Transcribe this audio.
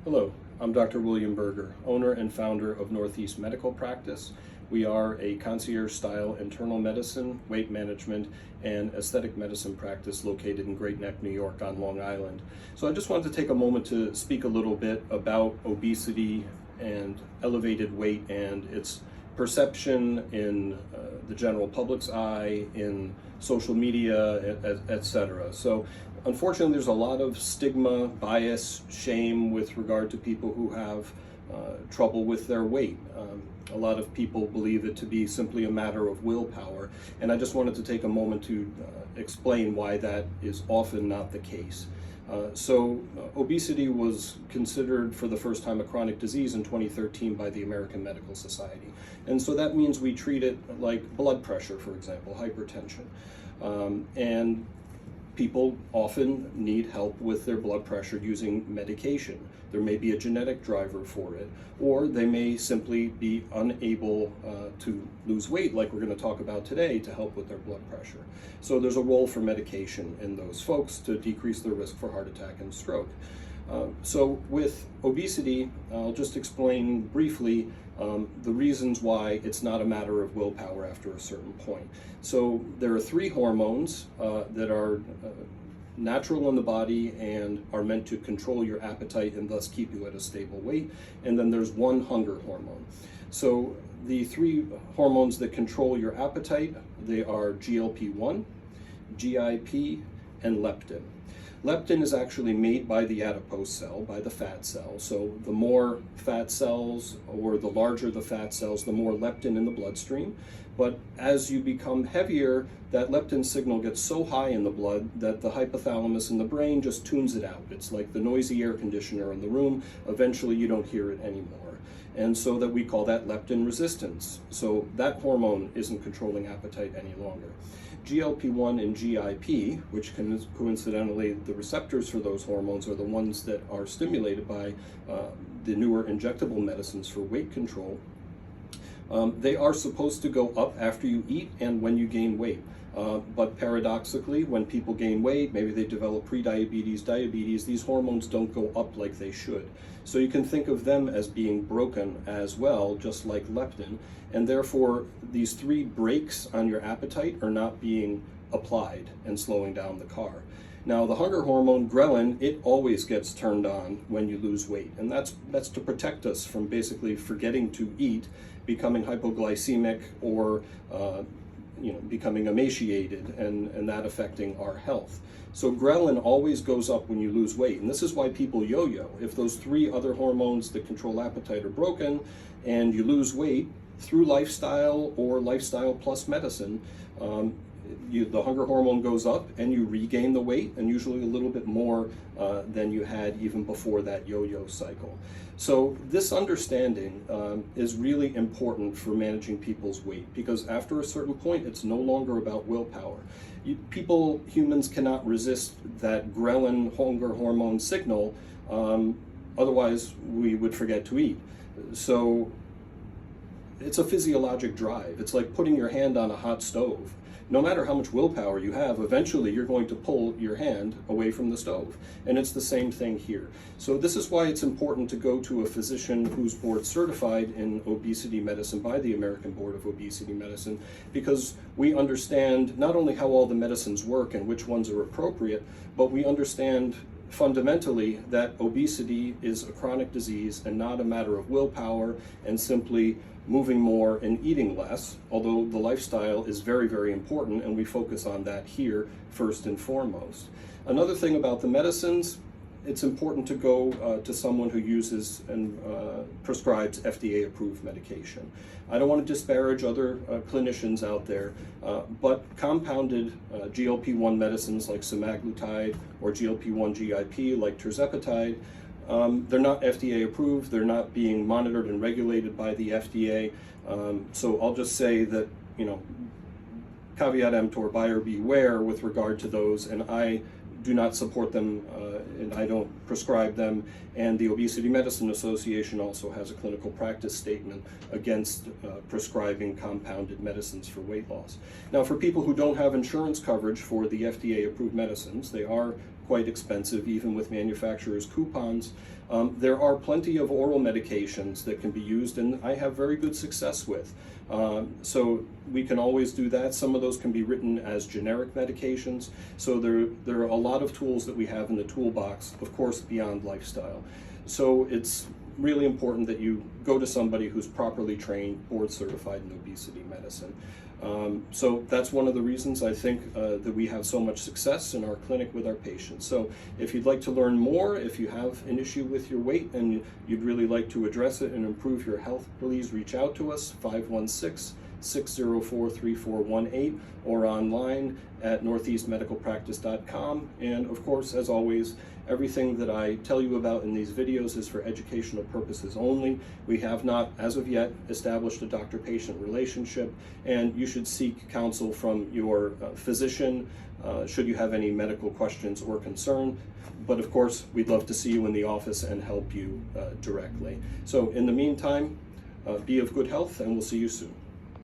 Hello, I'm Dr. William Berger, owner and founder of Northeast Medical Practice. We are a concierge-style internal medicine, weight management, and aesthetic medicine practice located in Great Neck, New York on Long Island. So I just wanted to take a moment to speak a little bit about obesity and elevated weight and its perception in the general public's eye, in social media, etc. So unfortunately, there's a lot of stigma, bias, shame with regard to people who have trouble with their weight. A lot of people believe it to be simply a matter of willpower, and I just wanted to take a moment to explain why that is often not the case. Obesity was considered for the first time a chronic disease in 2013 by the American Medical Society. And so that means we treat it like blood pressure, for example, hypertension. And people often need help with their blood pressure using medication. There may be a genetic driver for it, or they may simply be unable to lose weight, like we're going to talk about today, to help with their blood pressure. So there's a role for medication in those folks to decrease their risk for heart attack and stroke. So with obesity, I'll just explain briefly the reasons why it's not a matter of willpower after a certain point. So there are three hormones that are natural in the body and are meant to control your appetite and thus keep you at a stable weight. And then there's one hunger hormone. So the three hormones that control your appetite, they are GLP-1, GIP, and leptin. Leptin is actually made by the adipose cell, by the fat cell. So the more fat cells, or the larger the fat cells, the more leptin in the bloodstream. But as you become heavier, that leptin signal gets so high in the blood that the hypothalamus in the brain just tunes it out. It's like the noisy air conditioner in the room. Eventually you don't hear it anymore. And so that we call that leptin resistance. So that hormone isn't controlling appetite any longer. GLP-1 and GIP, which coincidentally, the receptors for those hormones are the ones that are stimulated by the newer injectable medicines for weight control. They are supposed to go up after you eat and when you gain weight. But paradoxically, when people gain weight, maybe they develop prediabetes, diabetes, these hormones don't go up like they should. So you can think of them as being broken as well, just like leptin, and therefore these three brakes on your appetite are not being applied and slowing down the car. Now the hunger hormone, ghrelin, it always gets turned on when you lose weight, and that's to protect us from basically forgetting to eat, becoming hypoglycemic, or becoming emaciated, and that affecting our health. So ghrelin always goes up when you lose weight, and this is why people yo-yo. If those three other hormones that control appetite are broken and you lose weight through lifestyle or lifestyle plus medicine, the hunger hormone goes up and you regain the weight, and usually a little bit more than you had even before that yo-yo cycle. So this understanding is really important for managing people's weight, because after a certain point, it's no longer about willpower. Humans cannot resist that ghrelin hunger hormone signal, otherwise we would forget to eat. So it's a physiologic drive. It's like putting your hand on a hot stove. No matter how much willpower you have, eventually you're going to pull your hand away from the stove. And it's the same thing here. So this is why it's important to go to a physician who's board certified in obesity medicine by the American Board of Obesity Medicine, because we understand not only how all the medicines work and which ones are appropriate, but we understand fundamentally that obesity is a chronic disease and not a matter of willpower and simply moving more and eating less, although the lifestyle is very, very important, and we focus on that here first and foremost. Another thing about the medicines, it's important to go to someone who uses and prescribes FDA-approved medication. I don't want to disparage other clinicians out there, but compounded GLP-1 medicines like semaglutide or GLP-1 GIP like tirzepatide, they're not FDA approved, they're not being monitored and regulated by the FDA. So I'll just say that, caveat emptor, buyer beware with regard to those, and I do not support them and I don't prescribe them. And the Obesity Medicine Association also has a clinical practice statement against prescribing compounded medicines for weight loss. Now, for people who don't have insurance coverage for the FDA approved medicines, they are quite expensive, even with manufacturers' coupons. There are plenty of oral medications that can be used, and I have very good success with. So we can always do that. Some of those can be written as generic medications. So there are a lot of tools that we have in the toolbox, of course, beyond lifestyle. So it's really important that you go to somebody who's properly trained, board certified in obesity medicine. So that's one of the reasons I think that we have so much success in our clinic with our patients. So if you'd like to learn more, if you have an issue with your weight and you'd really like to address it and improve your health, please reach out to us, 516-604-3418, or online at northeastmedicalpractice.com. And of course, as always, everything that I tell you about in these videos is for educational purposes only. We have not, as of yet, established a doctor-patient relationship, and you should seek counsel from your physician should you have any medical questions or concern. But of course, we'd love to see you in the office and help you directly. So in the meantime, be of good health, and we'll see you soon.